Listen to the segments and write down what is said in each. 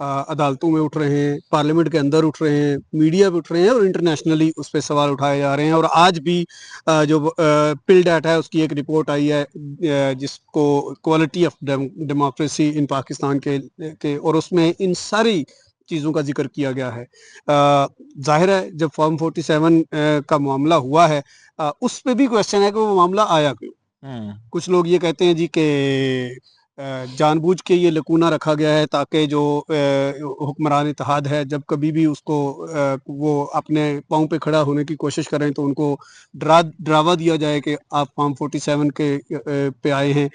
عدالتوں میں اٹھ رہے ہیں, پارلیمنٹ کے اندر اٹھ رہے ہیں, میڈیا پہ اٹھ رہے ہیں, اور انٹرنیشنلی اس پہ سوال اٹھائے جا رہے ہیں. اور آج بھی جو پل ڈیٹ ہے اس کی ایک رپورٹ آئی ہے جس کو quality of democracy in Pakistan کے, اور اس میں ان ساری چیزوں کا ذکر کیا گیا ہے. ظاہر ہے جب فارم 47 کا معاملہ ہوا ہے اس پہ بھی کوشچن ہے کہ وہ معاملہ آیا کیوں. کچھ لوگ یہ کہتے ہیں جی کہ جان بوجھ کے یہ لکونہ رکھا گیا ہے تاکہ جو حکمران اتحاد ہے جب کبھی بھی اس کو وہ اپنے پاؤں پہ کھڑا ہونے کی کوشش کریں تو ان کو ڈراوا دیا جائے کہ آپ فارم 47 کے پہ آئے ہیں.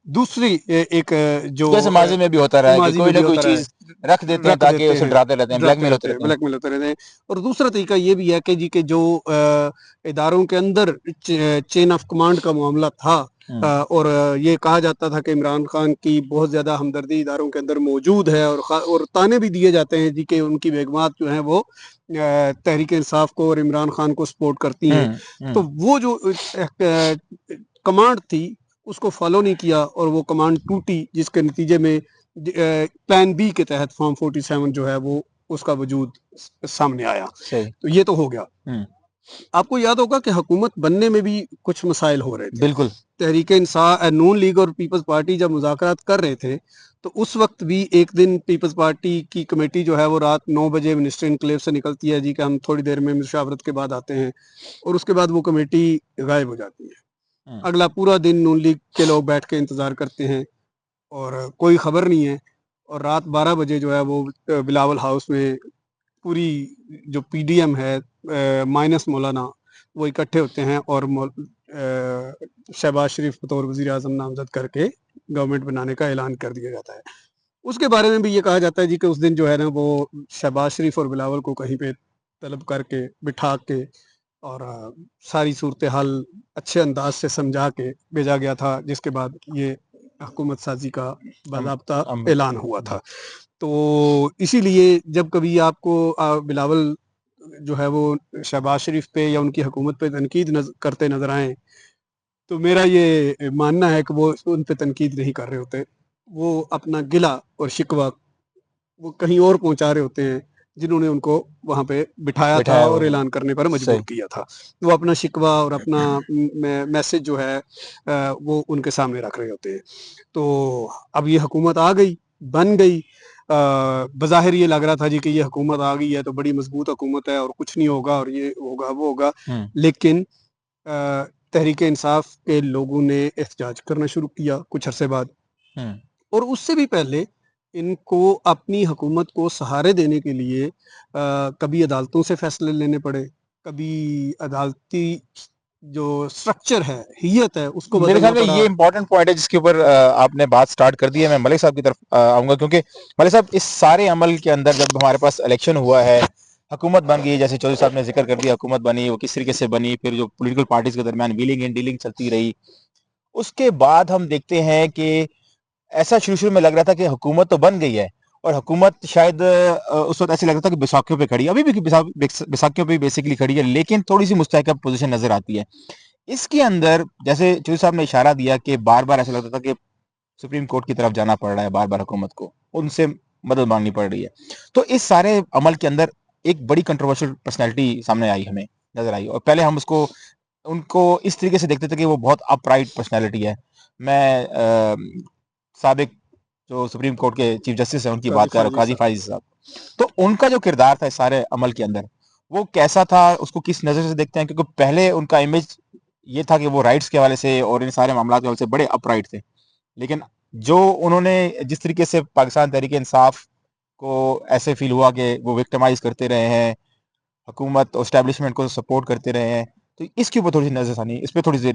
دوسری ایک جو جیسے ماضی میں بھی ہوتا رہا ہے کہ ماضی کوئی میں نہ بھی کوئی ہوتا رہا چیز رکھ دیتے ہیں تاکہ اسے ڈراتے رہتے ہیں, بلیک میل ہوتے رہتے ہیں. بلیک میل ہوتے رہتے ہیں. اور دوسرا طریقہ یہ بھی ہے کہ جی کہ جو اداروں کے اندر چین آف کمانڈ کا معاملہ تھا, اور یہ کہا جاتا تھا کہ عمران خان کی بہت زیادہ ہمدردی اداروں کے اندر موجود ہے, اور تانے بھی دیے جاتے ہیں جی کہ ان کی بیگمات جو ہیں وہ تحریک انصاف کو اور عمران خان کو سپورٹ کرتی ہیں. تو وہ جو کمانڈ تھی اس کو فالو نہیں کیا اور وہ کمانڈ ٹوٹی, جس کے نتیجے میں پلان بی کے تحت فارم 47 جو ہے وہ اس کا وجود سامنے آیا. تو یہ تو ہو گیا. آپ کو یاد ہوگا کہ حکومت بننے میں بھی کچھ مسائل ہو رہے تھے. بالکل. تحریک انصاف, نون لیگ اور پیپلز پارٹی جب مذاکرات کر رہے تھے تو اس وقت بھی ایک دن پیپلز پارٹی کی کمیٹی جو ہے وہ رات 9 بجے منسٹر انکلیو سے نکلتی ہے جی کہ ہم تھوڑی دیر میں مشاورت کے بعد آتے ہیں, اور اس کے بعد وہ کمیٹی غائب ہو جاتی ہے. اگلا پورا دن نون لیگ کے لوگ بیٹھ کے انتظار کرتے ہیں اور کوئی خبر نہیں ہے, اور رات 12 بجے جو ہے وہ بلاول ہاؤس میں پوری جو پی ڈی ایم ہے مائنس مولانا وہ اکٹھے ہوتے ہیں اور شہباز شریف بطور وزیر اعظم نامزد کر کے گورنمنٹ بنانے کا اعلان کر دیا جاتا ہے. اس کے بارے میں بھی یہ کہا جاتا ہے جی کہ اس دن جو ہے نا وہ شہباز شریف اور بلاول کو کہیں پہ طلب کر کے بٹھا کے اور ساری صورتحال اچھے انداز سے سمجھا کے بھیجا گیا تھا, جس کے بعد یہ حکومت سازی کا باضابطہ اعلان ہوا تھا. تو اسی لیے جب کبھی آپ کو بلاول جو ہے وہ شہباز شریف پہ یا ان کی حکومت پہ تنقید کرتے نظر آئیں تو میرا یہ ماننا ہے کہ وہ ان پہ تنقید نہیں کر رہے ہوتے, وہ اپنا گلہ اور شکوہ وہ کہیں اور پہنچا رہے ہوتے ہیں جنہوں نے ان کو وہاں پہ بٹھایا تھا اور اعلان کرنے پر مجبور کیا تھا. وہ اپنا شکوہ اور اپنا میسج جو ہے وہ ان کے سامنے رکھ رہے ہوتے ہیں. تو اب یہ حکومت آ گئی, بن گئی, بظاہر یہ لگ رہا تھا جی کہ یہ حکومت آ گئی ہے تو بڑی مضبوط حکومت ہے اور کچھ نہیں ہوگا اور یہ ہوگا وہ ہوگا, لیکن تحریک انصاف کے لوگوں نے احتجاج کرنا شروع کیا کچھ عرصے بعد, اور اس سے بھی پہلے ان کو اپنی حکومت کو سہارے دینے کے لیے کبھی عدالتوں سے فیصلے لینے پڑے, کبھی عدالتی جو سٹرکچر ہے, حیت ہے, اس کو میرے بدلنا خیال میں پڑا. یہ امپورٹنٹ پوائنٹ ہے جس کے اوپر آپ نے بات سٹارٹ کر دی ہے. میں ملک صاحب کی طرف آؤں گا کیونکہ ملک صاحب اس سارے عمل کے اندر جب ہمارے پاس الیکشن ہوا ہے, حکومت بن گئی, جیسے چودھری صاحب نے ذکر کر دیا, حکومت بنی, وہ کس طریقے سے بنی, پھر جو پولیٹیکل پارٹیز کے درمیان ویلنگ اینڈ ڈیلنگ چلتی رہی, اس کے بعد ہم دیکھتے ہیں کہ ایسا شروع میں لگ رہا تھا کہ حکومت تو بن گئی ہے, اور حکومت شاید اس وقت ایسے لگ رہا تھا کہ بیساکھیوں پہ کھڑی ہے, ابھی بھی بیساکھیوں پہ بیسیکلی کھڑی ہے, لیکن تھوڑی سی مستحکم پوزیشن نظر آتی ہے. اس کے اندر جیسے چودھری صاحب نے اشارہ دیا کہ بار بار ایسا لگتا تھا کہ سپریم کورٹ کی طرف جانا پڑ رہا ہے, بار بار حکومت کو ان سے مدد مانگنی پڑ رہی ہے. تو اس سارے عمل کے اندر ایک بڑی کنٹروورشل پرسنالٹی سامنے آئی, ہمیں نظر آئی, اور پہلے ہم ان کو اس طریقے سے دیکھتے تھے کہ وہ بہت اپ رائٹ پرسنالٹی ہے. میں سابق جو سپریم کورٹ کے چیف جسٹس ہیں ان کی بات کر رہا ہوں, قاضی فائز صاحب. تو ان کا جو کردار تھا اس سارے عمل کے اندر وہ کیسا تھا, اس کو کس نظر سے دیکھتے ہیں, کیونکہ پہلے ان کا امیج یہ تھا کہ وہ رائٹس کے حوالے سے اور ان سارے معاملات کے حوالے سے بڑے اپ رائٹ تھے, لیکن جو انہوں نے جس طریقے سے پاکستان تحریک انصاف کو ایسے فیل ہوا کہ وہ وکٹمائز کرتے رہے ہیں, حکومت اور اسٹیبلشمنٹ کو سپورٹ کرتے رہے ہیں, تو اس کے اوپر تھوڑی سی نظر ثانی, اس پہ تھوڑی سی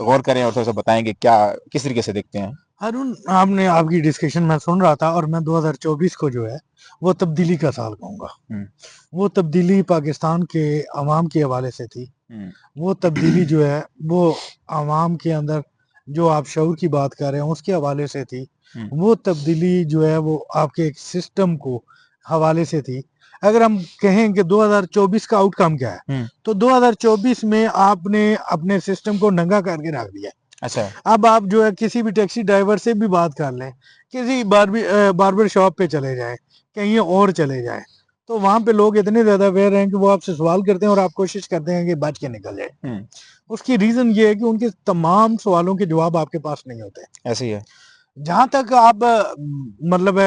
غور کریں اور تھوڑا سا بتائیں کہ کیا کس طریقے سے دیکھتے ہیں. ہارون, آپ کی ڈسکشن میں سن رہا تھا, اور میں 2024 کو جو ہے وہ تبدیلی کا سال کہوں گا. وہ تبدیلی پاکستان کے عوام کے حوالے سے تھی. وہ تبدیلی جو ہے وہ عوام کے اندر جو آپ شعور کی بات کر رہے ہیں اس کے حوالے سے تھی. وہ تبدیلی جو ہے وہ آپ کے ایک سسٹم کو حوالے سے تھی. اگر ہم کہیں کہ 2024 کا آؤٹ کم کیا ہے, تو 2024 میں آپ نے اپنے سسٹم کو ننگا کر کے رکھ دیا. اچھا اب آپ جو ہے کسی بھی ٹیکسی ڈرائیور سے بھی بات کر لیں, کسی باربر شاپ پہ چلے جائیں, کہیں اور چلے جائیں, تو وہاں پہ لوگ اتنے زیادہ اویئر ہیں کہ وہ آپ سے سوال کرتے ہیں اور آپ کوشش کرتے ہیں کہ بچ کے نکل جائے. اس کی ریزن یہ ہے کہ ان کے تمام سوالوں کے جواب آپ کے پاس نہیں ہوتے. ایسے ہی ہے. جہاں تک آپ مطلب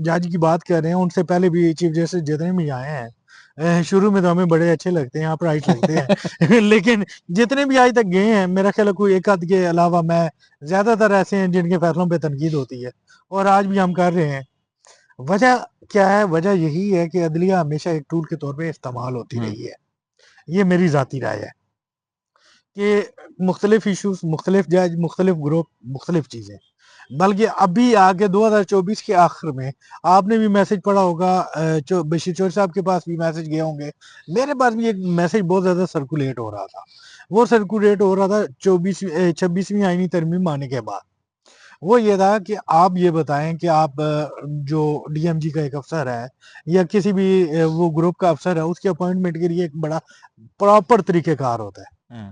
جج کی بات کر رہے ہیں, ان سے پہلے بھی چیف جسٹس جتنے بھی آئے ہیں شروع میں تو ہمیں بڑے اچھے لگتے ہیں, آپ رائٹ لگتے ہیں, لیکن جتنے بھی آج تک گئے ہیں میرا خیال ہے کوئی ایک آدھ کے علاوہ میں زیادہ تر ایسے ہیں جن کے فیصلوں پہ تنقید ہوتی ہے, اور آج بھی ہم کر رہے ہیں. وجہ کیا ہے؟ وجہ یہی ہے کہ عدلیہ ہمیشہ ایک ٹول کے طور پہ استعمال ہوتی رہی ہے. یہ میری ذاتی رائے ہے کہ مختلف ایشوز, مختلف جج, مختلف گروپ, مختلف چیزیں. بلکہ ابھی آگے 2024 کے آخر میں آپ نے بھی میسج پڑھا ہوگا, بشیر چور صاحب کے پاس بھی میسج گئے ہوں گے, میرے پاس بھی ایک میسج بہت زیادہ سرکولیٹ ہو رہا تھا. وہ سرکولیٹ ہو رہا تھا 26ویں آئینی ترمیم آنے کے بعد. وہ یہ تھا کہ آپ یہ بتائیں کہ آپ جو ڈی ایم جی کا ایک افسر ہے یا کسی بھی وہ گروپ کا افسر ہے, اس کے اپوائنٹمنٹ کے لیے ایک بڑا پراپر طریقہ کار ہوتا ہے.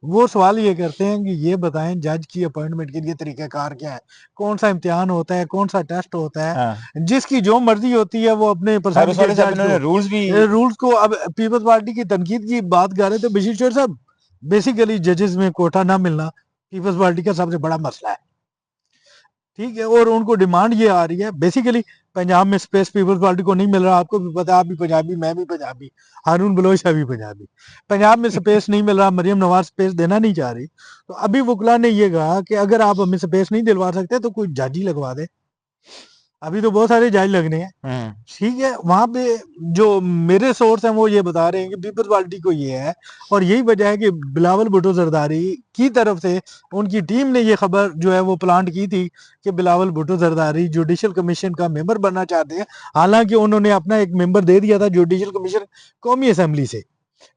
وہ سوال یہ کرتے ہیں کہ یہ بتائیں جج کی اپوائنٹمنٹ کے لیے طریقہ کار کیا ہے, کون سا امتحان ہوتا ہے, کون سا ٹیسٹ ہوتا ہے. جس کی جو مرضی ہوتی ہے وہ اپنے پسند کے رولز کو. اب پیپلز پارٹی کی تنقید کی بات کر رہے تھے بشیر چور صاحب, بیسیکلی ججز میں کوٹا نہ ملنا پیپلز پارٹی کا سب سے بڑا مسئلہ ہے, ٹھیک ہے. اور ان کو ڈیمانڈ یہ آ رہی ہے, بیسیکلی پنجاب میں سپیس پیپلز پارٹی کو نہیں مل رہا, آپ کو بھی پتا, آپ بھی پنجابی, میں بھی پنجابی, ہارون بلوچ بھی پنجابی. پنجاب میں سپیس نہیں مل رہا, مریم نواز سپیس دینا نہیں چاہ رہی, تو ابھی وکلا نے یہ کہا کہ اگر آپ ہمیں سپیس نہیں دلوا سکتے تو کوئی جج ہی لگوا دے. ابھی تو بہت سارے جج لگنے ہیں, ٹھیک ہے. وہاں پہ جو میرے سورس ہیں وہ یہ بتا رہے ہیں کہ پیپلز پارٹی کو یہ ہے, اور یہی وجہ ہے کہ بلاول بھٹو زرداری کی طرف سے ان کی ٹیم نے یہ خبر جو ہے وہ پلانٹ کی تھی کہ بلاول بھٹو زرداری جوڈیشل کمیشن کا ممبر بننا چاہتے ہیں. حالانکہ انہوں نے اپنا ایک ممبر دے دیا تھا جوڈیشل کمیشن قومی اسمبلی سے,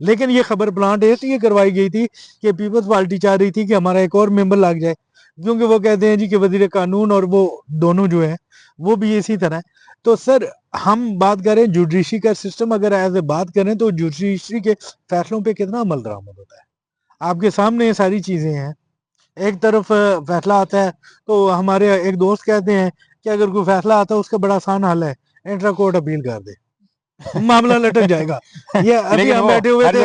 لیکن یہ خبر پلانٹ اس لیے کروائی گئی تھی کہ پیپلز پارٹی چاہ رہی تھی کہ ہمارا ایک اور ممبر لگ جائے, کیونکہ وہ کہتے ہیں جی کہ وزیر قانون اور وہ دونوں جو ہیں وہ بھی اسی طرح. تو سر ہم بات کریں جوڈیشری کا سسٹم, اگر ایز اے بات کریں تو جوڈیشری کے فیصلوں پہ کتنا عمل درآمد ہوتا ہے, آپ کے سامنے یہ ساری چیزیں ہیں. ایک طرف فیصلہ آتا ہے تو ہمارے ایک دوست کہتے ہیں کہ اگر کوئی فیصلہ آتا ہے اس کا بڑا آسان حل ہے, انٹرا کورٹ اپیل کر دے, معاملہ لٹک جائے گا. یہ ابھی ہم بیٹھے ہوئے تھے,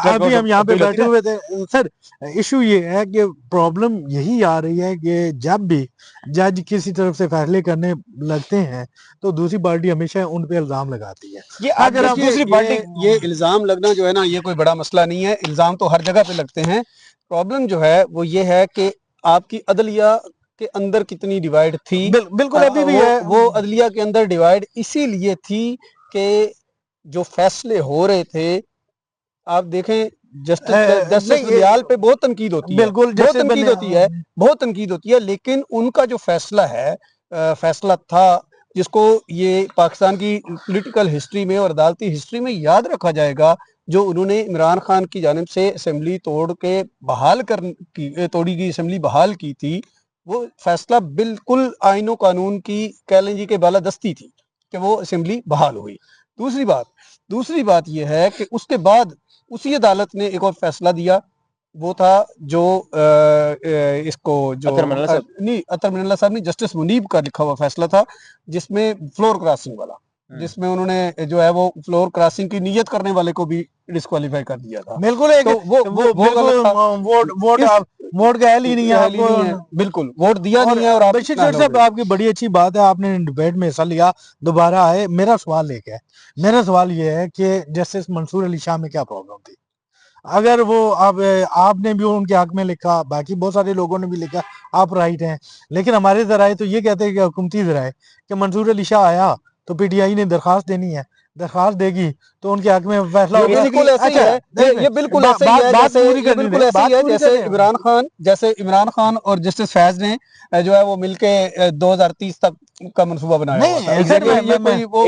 ابھی ہم یہاں پہ بیٹھے ہوئے تھے. سر ایشو یہ ہے کہ پرابلم یہی آ رہی ہے کہ جب بھی جج کسی طرف سے فیصلے کرنے لگتے ہیں تو دوسری پارٹی ہمیشہ ان پہ الزام لگاتی ہے. اگر دوسری پارٹی یہ الزام لگنا جو ہے نا, یہ کوئی بڑا مسئلہ نہیں ہے, الزام تو ہر جگہ پہ لگتے ہیں. پرابلم جو ہے وہ یہ ہے کہ آپ کی عدلیہ کے اندر کتنی ڈیوائیڈ تھی. بالکل ابھی بھی ہے. وہ عدلیہ کے اندر ڈیوائیڈ اسی لیے تھی کہ جو فیصلے ہو رہے تھے, آپ دیکھیں جسٹس بلیال پہ بہت تنقید ہوتی ہے, بہت تنقید ہوتی ہے, لیکن ان کا جو فیصلہ ہے, فیصلہ تھا جس کو یہ پاکستان کی پولیٹیکل ہسٹری میں اور عدالتی ہسٹری میں یاد رکھا جائے گا, جو انہوں نے عمران خان کی جانب سے اسمبلی توڑی گئی اسمبلی بحال کی تھی. وہ فیصلہ بالکل آئین و قانون کی کہہ لیں جی کہ بالادستی تھی کہ وہ اسمبلی بحال ہوئی. دوسری بات یہ ہے کہ اس کے بعد اسی عدالت نے ایک اور فیصلہ دیا, وہ تھا جو اس کو جو اطہر من اللہ صاحب نے جسٹس منیب کا لکھا ہوا فیصلہ تھا, جس میں فلور کراسنگ والا, جس میں انہوں نے جو ہے وہ فلور کراسنگ کی نیت کرنے والے کو بھی ڈسکوالیفائی کر دیا تھا. بالکل ووٹ کا حل ہی نہیں ہے, بالکل ووٹ دیا نہیں ہے. اور بشیر چور صاحب آپ کی بڑی اچھی بات ہے, آپ نے ڈبیٹ میں حصہ لیا, دوبارہ آئے. میرا سوال ایک ہے, میرا سوال یہ ہے کہ جسٹس منصور علی شاہ میں کیا پرابلم تھی؟ اگر وہ آپ نے بھی ان کے حق میں لکھا, باقی بہت سارے لوگوں نے بھی لکھا, آپ رائٹ ہیں, لیکن ہمارے ذرائع تو یہ کہتے ہیں کہ حکومتی ذرائع کہ منصور علی شاہ آیا تو پی ٹی آئی نے درخواست دینی ہے, درخواست دے گی تو ان کے حق میں فیصلہ ہوگا. یہ بالکل جیسے عمران خان اور جسٹس فیض نے جو ہے وہ مل کے 2030 تک کا منصوبہ بنایا ہوا.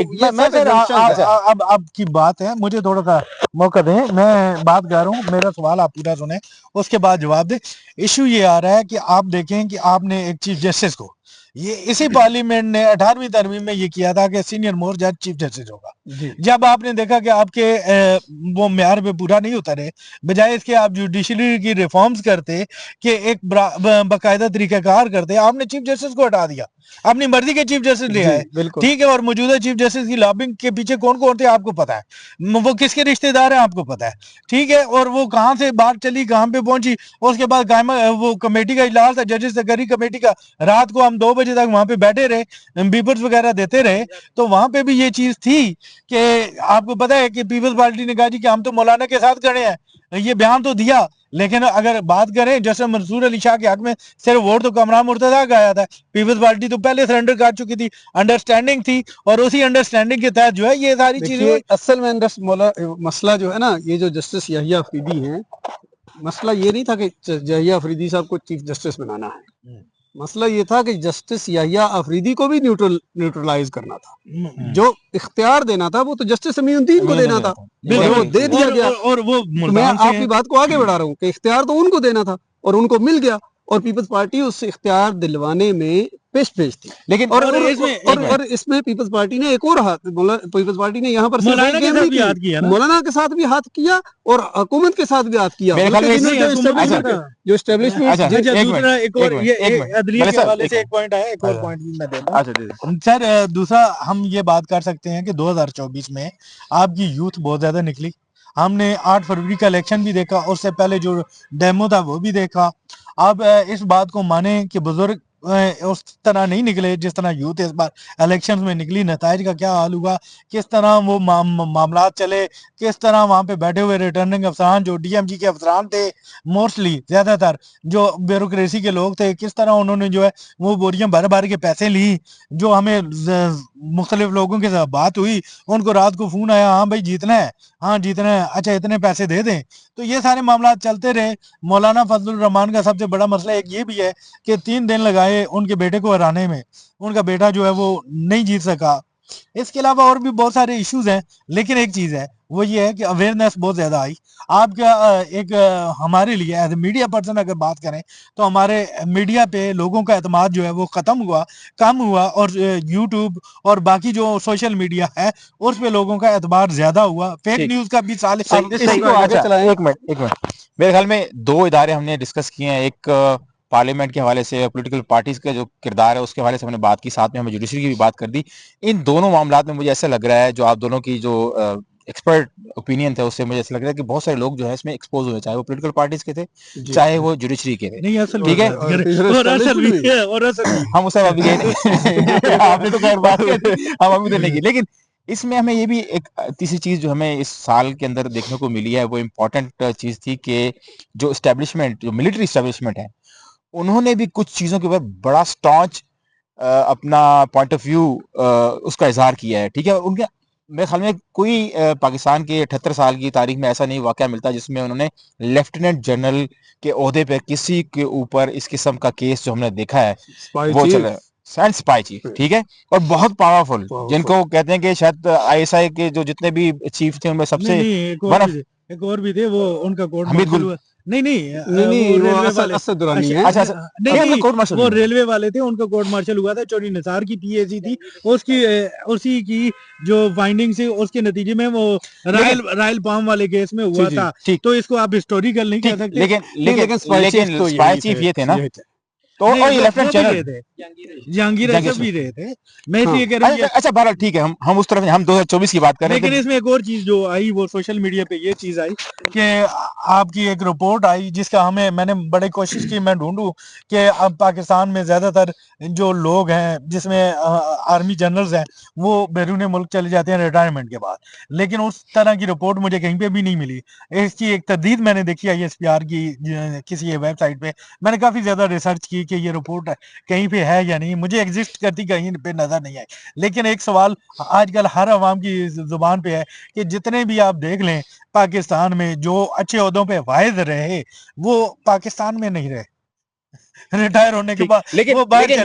اب کی بات ہے, مجھے تھوڑا سا موقع دیں, میں بات کر رہا ہوں, میرا سوال آپ پورا سنیں, اس کے بعد جواب دیں. ایشو یہ آ رہا ہے کہ آپ دیکھیں کہ آپ نے ایک چیف جسٹس کو, یہ اسی پارلیمنٹ نے 18ویں ترمیم میں یہ کیا تھا کہ سینئر موسٹ جج چیف جسٹس ہوگا, جب آپ نے دیکھا کہ آپ کے وہ معیار پہ پورا نہیں ہوتا رہے، بجائے اس کے آپ جوڈیشری کی ریفارمز کرتے کہ ایک باقاعدہ طریقہ کار کرتے، آپ نے چیف جسٹس کو ہٹا دیا، اپنی مرضی کے چیف جسٹس لے آئے، ٹھیک ہے، اور موجودہ چیف جسٹس کی لابنگ کے پیچھے کون کون تھے آپ کو پتا ہے، وہ کس کے رشتہ دار ہیں آپ کو پتا ہے، ٹھیک ہے، اور وہ کہاں سے بات چلی کہاں پہ پہنچی، اس کے بعد قائمہ وہ کمیٹی کا اجلاس تھا ججز سیکرٹری کمیٹی کا، رات کو ہم 2 بجے تک وہاں پہ بیٹھے رہے، پیپرز وغیرہ دیتے رہے، تو وہاں پہ بھی یہ چیز تھی کہ آپ کو پتا ہے کہ پیپلز پارٹی نے کہا جی کہ ہم تو مولانا کے ساتھ کھڑے ہیں، یہ بیان تو دیا، لیکن اگر بات کریں جیسے منصور علی شاہ کے حق میں صرف ووٹ تو کامران مرتضیٰ کا آیا تھا، پیپلز پارٹی تو پہلے سرنڈر کر چکی تھی، انڈرسٹینڈنگ تھی، اور اسی انڈرسٹینڈنگ کے تحت جو ہے یہ ساری چیزیں ہوئی۔ اصل میں مسئلہ جو ہے نا، یہ جو جسٹس یحییٰ افریدی ہیں، مسئلہ یہ نہیں تھا کہ یحییٰ افریدی صاحب کو چیف جسٹس بنانا ہے، مسئلہ یہ تھا کہ جسٹس یحییٰ افریدی کو بھی نیوٹرلائز کرنا تھا، جو اختیار دینا تھا وہ تو جسٹس سمیع الدین کو دینا تھا، اور وہ دے دیا گیا، اور وہ میں آپ کی بات کو آگے بڑھا رہا ہوں کہ اختیار تو ان کو دینا تھا اور ان کو مل گیا، اور پیپلز پارٹی اس سے اختیار دلوانے میں پیش تھی، لیکن اور اس میں پیپلز پارٹی نے ایک اور ہاتھ، پیپلز پارٹی نے یہاں پر مولانا کے ساتھ بھی ہاتھ کیا، مولانا کے ساتھ بھی ہاتھ کیا اور حکومت کے ساتھ بھی ہاتھ کیا، جو اسٹیبلشمنٹ۔ دوسرا ایک اور یہ عدلیہ کے حوالے سے ایک پوائنٹ آیا، ایک اور پوائنٹ بھی میں دیتا ہوں سر۔ دوسرا ہم یہ بات کر سکتے ہیں کہ 2024 میں آپ کی یوتھ بہت زیادہ نکلی، ہم نے 8 فروری کا الیکشن بھی دیکھا، اس سے پہلے جو ڈیمو تھا وہ بھی دیکھا۔ آپ اس بات کو مانیں کہ بزرگ اس طرح نہیں نکلے جس طرح یوتھ اس بار الیکشنز میں نکلی، نتائج کا کیا حال ہوا، کس طرح وہ معاملات چلے، کس طرح وہاں پہ بیٹھے ہوئے ریٹرننگ افسران جو ڈی ایم جی کے افسران تھے، موسٹلی زیادہ تر جو بیوروکریسی کے لوگ تھے، کس طرح انہوں نے جو ہے وہ بوریاں بھر بھر کے پیسے لی، جو ہمیں مختلف لوگوں کے ساتھ بات ہوئی، ان کو رات کو فون آیا، ہاں بھائی جیتنا ہے، ہاں جیتنا ہے، اچھا اتنے پیسے دے دیں، تو یہ سارے معاملات چلتے رہے۔ مولانا فضل الرحمان کا سب سے بڑا مسئلہ ایک یہ بھی ہے کہ 3 دن لگائے ان کے بیٹے کو ہرانے میں، ان کا بیٹا جو ہے وہ نہیں جیت سکا۔ اس کے علاوہ اور بھی بہت سارے ایشوز ہیں، لیکن ایک چیز ہے وہ یہ ہے کہ اویئرنیس بہت زیادہ آئی۔ آپ کا ایک ہمارے لیے ایز اے میڈیا پرسن اگر بات کریں تو ہمارے میڈیا پہ لوگوں کا اعتماد جو ہے وہ ختم ہوا، کم ہوا، اور یوٹیوب اور باقی جو سوشل میڈیا ہے اس پہ لوگوں کا اعتبار زیادہ ہوا، فیک نیوز کا بھی ایک منٹ میرے خیال میں 2 ادارے ہم نے ڈسکس کیے ہیں، ایک پارلیمنٹ کے حوالے سے پولیٹیکل پارٹیز کا جو کردار ہے اس کے حوالے سے ہم نے بات کی، ساتھ میں ہمیں جوڈیشری کی بھی بات کر دی۔ ان دونوں معاملات میں مجھے ایسا لگ رہا ہے، جو آپ دونوں کی جو ایکسپرٹ اوپینین تھا اس سے مجھے ایسا لگ رہا ہے کہ بہت سارے لوگ جو ہے اس میں ایکسپوز ہوئے، چاہے وہ پولیٹیکل پارٹیز کے تھے چاہے وہ جوڈیشری کے تھے، ٹھیک ہے، ہم اسے ابھی گئے آپ نے تو خیر بات ہم ابھی تو نہیں کی، لیکن اس میں ہمیں یہ بھی ایک تیسری چیز جو ہمیں اس سال کے اندر دیکھنے کو ملی ہے، وہ امپورٹنٹ چیز تھی کہ جو اسٹیبلشمنٹ، جو ملٹری اسٹیبلشمنٹ ہے، انہوں نے بھی کچھ چیزوں کے اوپر بڑا سٹانچ اپنا پوائنٹ آف ویو اس کا اظہار کیا ہے، ٹھیک ہے۔ ان کے میرے خیال میں کوئی پاکستان کے 78 سال کی تاریخ میں ایسا نہیں واقعہ ملتا جس میں انہوں نے لیفٹیننٹ جنرل کے عہدے پہ کسی کے اوپر اس قسم کا کیس جو ہم نے دیکھا ہے وہ چل رہا ہے، سینڈ سپائی چیف، ٹھیک ہے، اور بہت پاورفل، جن کو کہتے ہیں کہ شاید آئی ایس آئی کے جو جتنے بھی چیف تھے ان میں سب سے ایک اور بھی تھے، وہ ان کا کورٹ حمید مارشل گل، ہوا، وہ ریلوے والے تھے، ان کا کورٹ مارشل ہوا تھا، چوری نثار کی پی اے سی تھی، اسی کی جو فائنڈنگ تھی اس کے نتیجے میں وہ رائل پام والے کیس میں ہوا تھا، تو اس کو آپ ہسٹوریکل نہیں کہہ سکتے، لیکن سپائی چیف یہ تھے نا، تو جہانگیر ایسا بھی رہے تھے، میں اس لیے کہہ رہا ہوں۔ اچھا بہرحال ٹھیک ہے، ہم اس طرف ہم 2024 کی بات کر رہے ہیں، لیکن اس میں ایک اور چیز جو آئی وہ سوشل میڈیا پہ یہ چیز آئی کہ آپ کی ایک رپورٹ آئی جس کا میں نے بڑے کوشش کی میں ڈھونڈوں کہ اب پاکستان میں زیادہ تر جو لوگ ہیں جس میں آرمی جنرلز ہیں وہ بیرون ملک چلے جاتے ہیں ریٹائرمنٹ کے بعد، لیکن اس طرح کی رپورٹ مجھے کہیں پہ بھی نہیں ملی۔ اس کی ایک تردید میں نے دیکھی آئی ایس پی آر کی کسی ویب سائٹ پہ، میں نے کافی زیادہ ریسرچ کی کہ یہ رپورٹ کہیں پہ ہے یا نہیں، مجھے ایگزسٹ کرتی کہیں پہ نظر نہیں آئی۔ لیکن ایک سوال آج کل ہر عوام کی زبان پہ ہے کہ جتنے بھی آپ دیکھ لیں پاکستان میں جو اچھے عہدوں پہ فائز رہے وہ پاکستان میں نہیں رہے، ریٹائر ہونے کے بعد وہ باہر چلے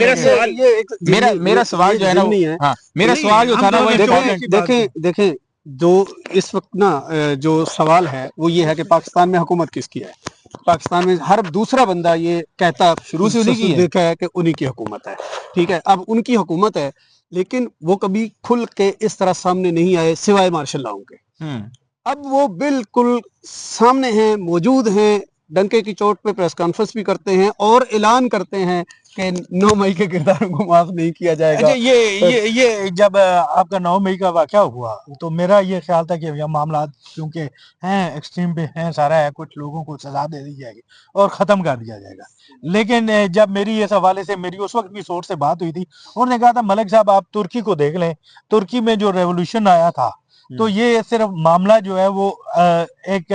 گئے۔ میرا سوال جو ہے نا، ہاں میرا سوال جو تھا نا وہ دیکھیں جو اس وقت نا جو سوال ہے وہ یہ ہے کہ پاکستان میں حکومت کس کی ہے؟ پاکستان میں ہر دوسرا بندہ یہ کہتا شروع سے دیکھا ہے کہ انہی کی حکومت ہے، ٹھیک ہے، اب ان کی حکومت ہے لیکن وہ کبھی کھل کے اس طرح سامنے نہیں آئے سوائے مارشل لاؤ کے. اب وہ بالکل سامنے ہیں، موجود ہیں، ڈنکے کی چوٹ پہ پریس کانفرنس بھی کرتے ہیں اور اعلان کرتے ہیں کہ 9 مئی کے کرداروں کو معاف نہیں کیا جائے گا. اچھا یہ جب آپ کا 9 مئی کا واقعہ ہوا تو میرا یہ خیال تھا کہ یہ معاملات کیونکہ ہیں ایکسٹریم پہ ہیں، سارا ہے، کچھ لوگوں کو سزا دے دی جائے گی اور ختم کر دیا جائے گا. لیکن جب میری اس حوالے سے میری اس وقت بھی سورس سے بات ہوئی تھی، انہوں نے کہا تھا ملک صاحب آپ ترکی کو دیکھ لیں، ترکی میں جو ریولوشن آیا تھا تو یہ صرف معاملہ جو ہے وہ ایک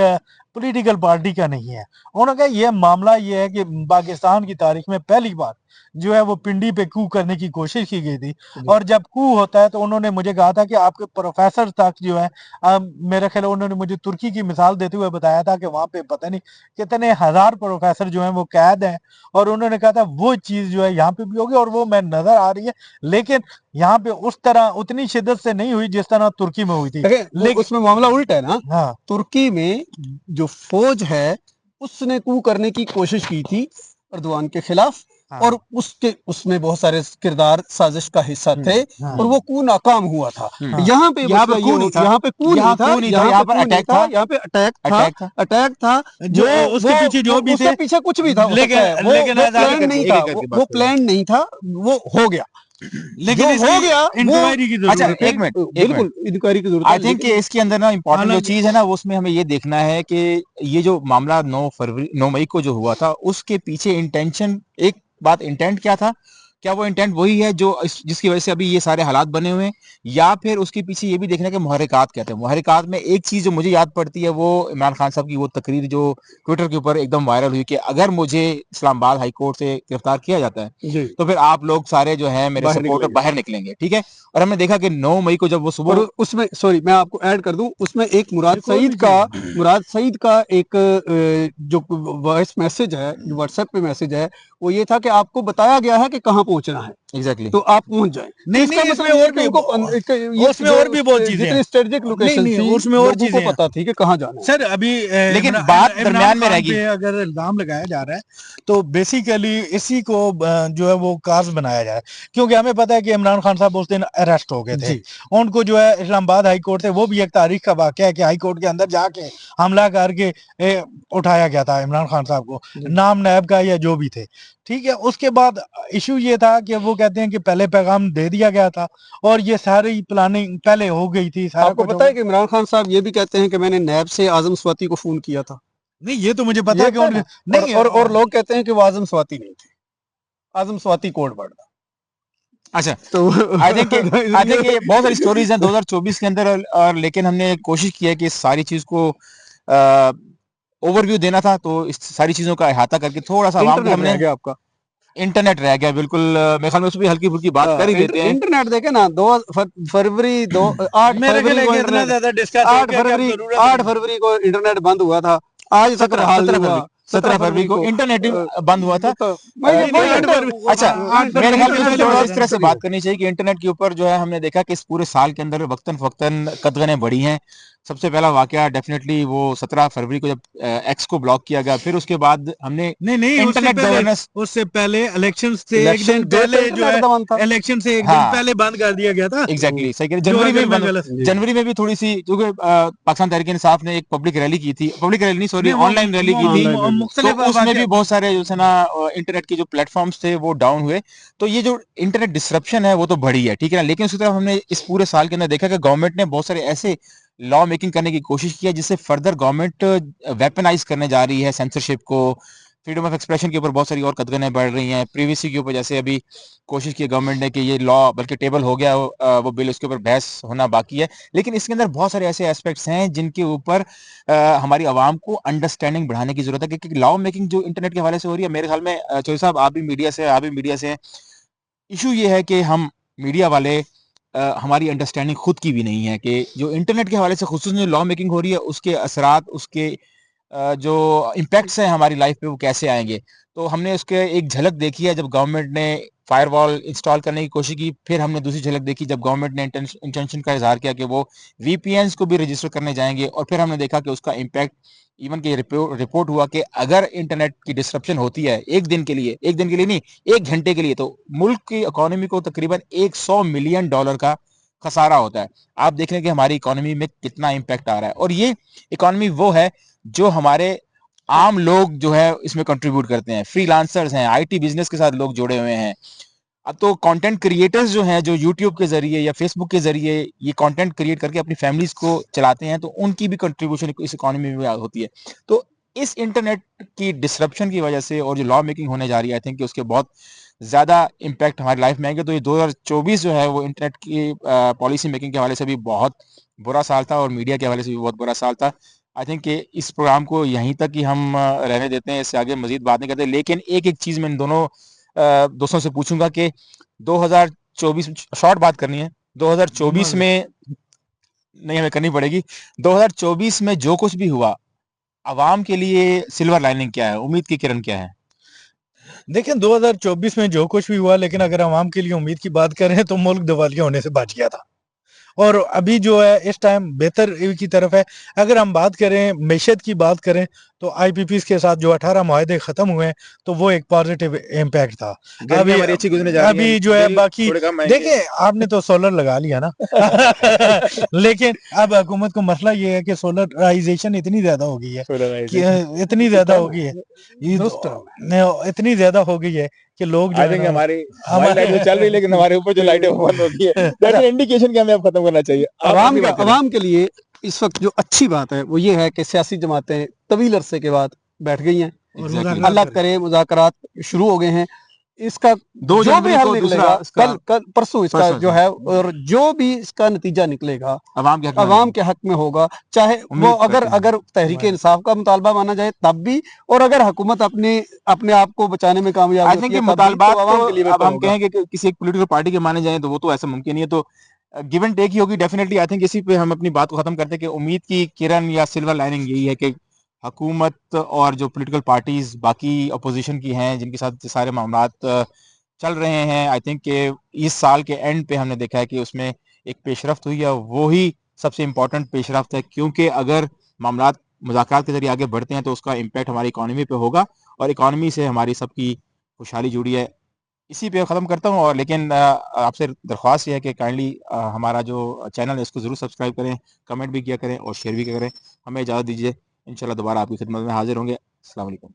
پولیٹیکل پارٹی کا نہیں ہے. انہوں نے کہا یہ معاملہ یہ ہے کہ پاکستان کی تاریخ میں پہلی بار جو ہے وہ پنڈی پہ کو کرنے کی کوشش کی گئی تھی، اور جب کو ہوتا ہے تو انہوں نے مجھے کہا تھا کہ آپ کے پروفیسر تک جو ہے میرا خیال انہوں نے مجھے ترکی کی مثال دیتے ہوئے بتایا تھا کہ وہاں پہ پتہ نہیں کتنے ہزار پروفیسر جو ہیں وہ قید ہیں، اور انہوں نے کہا تھا وہ چیز جو ہے یہاں پہ بھی ہوگی اور وہ میں نظر آ رہی ہے، لیکن یہاں پہ اس طرح اتنی شدت سے نہیں ہوئی جس طرح ترکی میں ہوئی تھی. لیکن اس میں معاملہ الٹا ہے نا. ہاں ترکی میں جو فوج ہے اس نے کو کرنے کی کوشش کی تھی اردوان کے خلاف، اور اس میں بہت سارے کردار سازش کا حصہ تھے، اور وہ کو ناکام ہوا تھا. یہاں پہ کو نہیں تھا، یہاں پہ کو نہیں تھا، یہاں پر اٹیک تھا، یہاں پہ اٹیک تھا جو اس کے پیچھے جو بھی تھے، پیچھے کچھ بھی تھا، لیکن پلان نہیں تھا، وہ پلان نہیں تھا، وہ ہو گیا. لیکن ہو گیا انکوائری کی ضرورت ہے. ایک منٹ، بالکل انکوائری کی ضرورت ہے. آئی تھنک کہ اس کے اندر نا امپورٹنٹ جو چیز ہے نا اس میں ہمیں یہ دیکھنا ہے کہ یہ جو معاملہ 9 مئی کو جو ہوا تھا اس کے پیچھے انٹینشن، ایک بات انٹینٹ کیا تھا، کیا وہ انٹینٹ وہی ہے جو جس کی وجہ سے ابھی یہ سارے حالات بنے ہوئے ہیں، یا پھر اس کے پیچھے یہ بھی دیکھنا ہے کہ محرکات کیا تھے. محرکات میں ایک چیز جو مجھے یاد پڑتی ہے وہ عمران خان صاحب کی وہ تقریر جو ٹویٹر کے اوپر ایک دم وائرل ہوئی کہ اگر مجھے اسلام آباد ہائی کورٹ سے گرفتار کیا جاتا ہے تو پھر آپ لوگ سارے جو ہیں میرے سپورٹر باہر نکلیں گے. ٹھیک ہے، اور ہم نے دیکھا کہ 9 مئی کو جب وہ صبح، اس میں سوری میں آپ کو ایڈ کر دوں، اس میں ایک مراد سعید کا ایک جو وائس میسج ہے، جو واٹس ایپ پہ میسج ہے، وہ یہ تھا کہ آپ کو بتایا گیا ہے کہ کہاں پہنچنا ہے، ایگزیکٹلی تو آپ پہنچ جائیں. نہیں اس میں اور بھی بہت چیزیں ہیں، اسٹریٹجک لوکیشن تھی، اس میں اور لوگوں کو پتا تھی کہ کہاں جانا ہے. سر ابھی لیکن بات درمیان میں رہ گئی. اگر الزام لگایا جا رہا ہے تو بیسیکلی اسی کو جو ہے وہ کاز بنایا جا رہا ہے، کیونکہ ہمیں پتا ہے کہ عمران خان صاحب اس دن اریسٹ ہو گئے تھے. ان کو جو ہے اسلام آباد ہائی کورٹ سے، وہ بھی ایک تاریخ کا واقعہ ہے کہ ہائی کورٹ کے اندر جا کے حملہ کر کے اٹھایا گیا تھا عمران خان صاحب کو، نام نائب کا یا جو بھی تھے. ٹھیک ہے، اس کے بعد ایشو یہ تھا کہ وہ کہتے ہیں کہ پہلے پیغام دے دیا گیا تھا اور یہ ساری پلاننگ پہلے ہو گئی تھی. آپ کو پتا ہے کہ عمران خان صاحب یہ بھی کہتے ہیں کہ میں نے نیب سے اعظم سواتی کو فون کیا تھا. نہیں یہ تو مجھے پتا ہے کہ نہیں، اور لوگ کہتے ہیں کہ وہ اعظم سواتی نہیں تھے، اعظم سواتی کوڈ ورڈ تھا. اچھا، تو آئی تھنک کہ بہت ساری سٹوریز ہیں 2024 کے اندر، اور لیکن ہم نے کوشش کی ہے کہ ساری چیز کو اوور ویو دینا تھا، تو اس ساری چیزوں کا احاطہ کر کے تھوڑا سا عوام کو ہم نے آپ کا انٹرنیٹ رہ گیا. بالکل میرے خیال میں اس بھی ہلکی پھلکی بات کر ہی دیتے ہیں. انٹرنیٹ دیکھیں نا، 8 فروری کو انٹرنیٹ بند ہوا تھا. آج 17 فروری کو انٹرنیٹ بند ہوا تھا. اچھا، میرے خیال میں اس طرح سے بات کرنی چاہیے کہ انٹرنیٹ کے اوپر جو ہے ہم نے دیکھا کہ اس پورے سال کے اندر وقتاً فوقتاً قدغنیں بڑھی ہیں. سب سے پہلا واقعہ ڈیفینیٹلی وہ 17 فروری کو جب ایکس کو بلاک کیا گیا، پھر اس کے بعد ہم نے انٹرنیٹ گورننس، اس سے پہلے الیکشن سے ایک دن پہلے جو ہے الیکشن سے ایک دن پہلے بند کر دیا گیا تھا. ایگزیکٹلی صحیح کہہ رہے. جنوری میں بھی تھوڑی سی، کیونکہ پاکستان تحریک انصاف نے ایک پبلک ریلی کی تھی، پبلک ریلی نہیں سوری آن لائن ریلی کی تھی، تو اس میں بھی بہت سارے جو ہے نا انٹرنیٹ کے جو پلیٹ فارمز تھے وہ ڈاؤن ہوئے. تو یہ جو انٹرنیٹ ڈسرپشن ہے وہ تو بڑھی ہے، ٹھیک ہے نا. لیکن اسی طرح ہم نے اس پورے سال کے اندر دیکھا کہ گورنمنٹ نے بہت سارے ایسے لا میکنگ کرنے کی کوشش کی ہے جس سے فردر گورنمنٹ ویپنائز کرنے جا رہی ہے سینسرشپ کو. فریڈم آف ایکسپریشن کے اوپر بہت ساری اور قدغنیں بڑھ رہی ہیں. پریویسی کے اوپر جیسے ابھی کوشش کی گورنمنٹ نے کہ یہ لا بلکہ ٹیبل ہو گیا وہ بل، اس کے اوپر بحث ہونا باقی ہے. لیکن اس کے اندر بہت سارے ایسے ایسپیکٹس ہیں جن کے اوپر ہماری عوام کو انڈرسٹینڈنگ بڑھانے کی ضرورت ہے، کیونکہ لا میکنگ جو انٹرنیٹ کے حوالے سے ہو رہی ہے، میرے خیال میں چوہدری صاحب آپ بھی میڈیا سے ہیں، ایشو یہ ہے کہ ہم میڈیا والے ہماری انڈرسٹینڈنگ خود کی بھی نہیں ہے کہ جو انٹرنیٹ کے حوالے سے خصوصاً جو لا میکنگ ہو رہی ہے اس کے اثرات، اس کے جو امپیکٹس ہیں ہماری لائف پہ وہ کیسے آئیں گے. تو ہم نے اس کے ایک جھلک دیکھی ہے جب گورنمنٹ نے فائر وال انسٹال کرنے کی کوشش کی. پھر ہم نے دوسری جھلک دیکھی جب گورنمنٹ نے انٹینشن کا اظہار کیا کہ وہ وی پی اینس کو بھی رجسٹر کرنے جائیں گے, اور پھر ہم نے دیکھا کہ اس کا امپیکٹ ایون کہ رپورٹ ہوا کہ اگر انٹرنیٹ کی ڈسرپشن ہوتی ہے ایک دن کے لیے نہیں, 1 گھنٹے کے لیے, تو ملک کی اکانومی کو تقریباً $100 ملین کا خسارہ ہوتا ہے. آپ دیکھ رہے ہیں کہ ہماری اکانومی میں کتنا امپیکٹ آ رہا ہے, اور یہ اکانومی وہ ہے جو ہمارے عام لوگ جو ہے اس میں کنٹریبیوٹ کرتے ہیں. فری لانسرز ہیں, آئی ٹی بزنس کے ساتھ لوگ جڑے ہوئے ہیں. اب تو کانٹینٹ کریٹرز جو ہیں, جو یوٹیوب کے ذریعے یا فیس بک کے ذریعے یہ کانٹینٹ کریٹ کر کے اپنی فیملیز کو چلاتے ہیں, تو ان کی بھی کنٹریبیوشن اس اکانومی میں ہوتی ہے. تو اس انٹرنیٹ کی ڈسرپشن کی وجہ سے اور جو لا میکنگ ہونے جا رہی ہے, آئی تھنک کہ اس کے بہت زیادہ امپیکٹ ہماری لائف میں آئیں گے. تو یہ 2024 جو ہے وہ انٹرنیٹ کی پالیسی میکنگ کے حوالے سے بھی بہت برا سال تھا, اور میڈیا کے حوالے سے بھی بہت برا سال تھا. آئی تھنک کہ اس پروگرام کو یہیں تک ہی ہم رہنے دیتے ہیں, اس سے آگے مزید بات نہیں کرتے. لیکن ایک چیز میں ان دونوں دوستوں سے پوچھوں گا کہ 2024 شارٹ بات کرنی ہے, 2024 میں نہیں ہمیں کرنی پڑے گی, 2024 میں جو کچھ بھی ہوا عوام کے لیے سلور لائننگ کیا ہے, امید کی کرن کیا ہے؟ دیکھیں 2024 میں جو کچھ بھی ہوا, لیکن اگر عوام کے لیے امید کی بات کریں تو ملک دیوالیہ ہونے سے بچ گیا تھا, اور ابھی جو ہے اس ٹائم بہتر کی طرف ہے. اگر ہم بات کریں معیشت کی بات کریں تو آئی پی پیز کے ساتھ جو 18 معاہدے ختم ہوئے ہیں تو وہ ایک پازیٹیو امپیکٹ تھا. ابھی جو ہے باقی دیکھیں آپ نے تو سولر لگا لیا نا لیکن اب حکومت کو مسئلہ یہ ہے کہ سولرائزیشن اتنی زیادہ ہو گئی ہے اتنی زیادہ ہو گئی ہے کہ لوگ جو ہے ہماری لائٹ چل رہی, لیکن ہمارے اوپر جو لائٹیں بند ہو گئی ہے, دیٹ از انڈیکیشن کہ ہمیں اب ختم کرنا چاہیے. عوام کے لیے اس وقت جو اچھی بات ہے وہ یہ ہے کہ سیاسی جماعتیں طویل عرصے کے بعد بیٹھ گئی ہیں, اللہ کرے مذاکرات شروع ہو گئے ہیں. اس کا جو بھی حل نکلے گا کل پرسوں اس کا جو ہے, اور جو بھی اس کا نتیجہ نکلے گا عوام کے حق میں ہوگا, چاہے وہ اگر تحریک انصاف کا مطالبہ مانا جائے تب بھی, اور اگر حکومت اپنے آپ کو بچانے میں کامیاب ہوتی ہے مطالبات اب ہم کہیں کہ کسی ایک پولیٹیکل پارٹی کے مانے جائیں تو وہ تو ایسا ممکن نہیں ہے. تو گیو اینڈ ٹیک ہی ہوگی ڈیفینیٹلی. آئی تھنک اسی پہ ہم اپنی بات کو ختم کرتے ہیں کہ امید کی کرن یا سلور لائننگ یہی ہے کہ حکومت اور جو پولیٹیکل پارٹیز باقی اپوزیشن کی ہیں جن کے ساتھ سارے معاملات چل رہے ہیں, آئی تھنک کہ اس سال کے اینڈ پہ ہم نے دیکھا ہے کہ اس میں ایک پیش رفت ہوئی ہے, وہی سب سے امپورٹنٹ پیش رفت ہے, کیونکہ اگر معاملات مذاکرات کے ذریعے آگے بڑھتے ہیں تو اس کا امپیکٹ ہماری اکانومی پہ ہوگا, اور اکانومی سے ہماری سب کی خوشحالی جڑی ہے. اسی پہ ختم کرتا ہوں, اور لیکن آپ سے درخواست یہ ہے کہ کائنڈلی ہمارا جو چینل ہے اس کو ضرور سبسکرائب کریں, کمنٹ بھی کیا کریں اور شیئر بھی کریں. ہمیں اجازت دیجیے, انشاءاللہ دوبارہ آپ کی خدمت میں حاضر ہوں گے. السلام علیکم.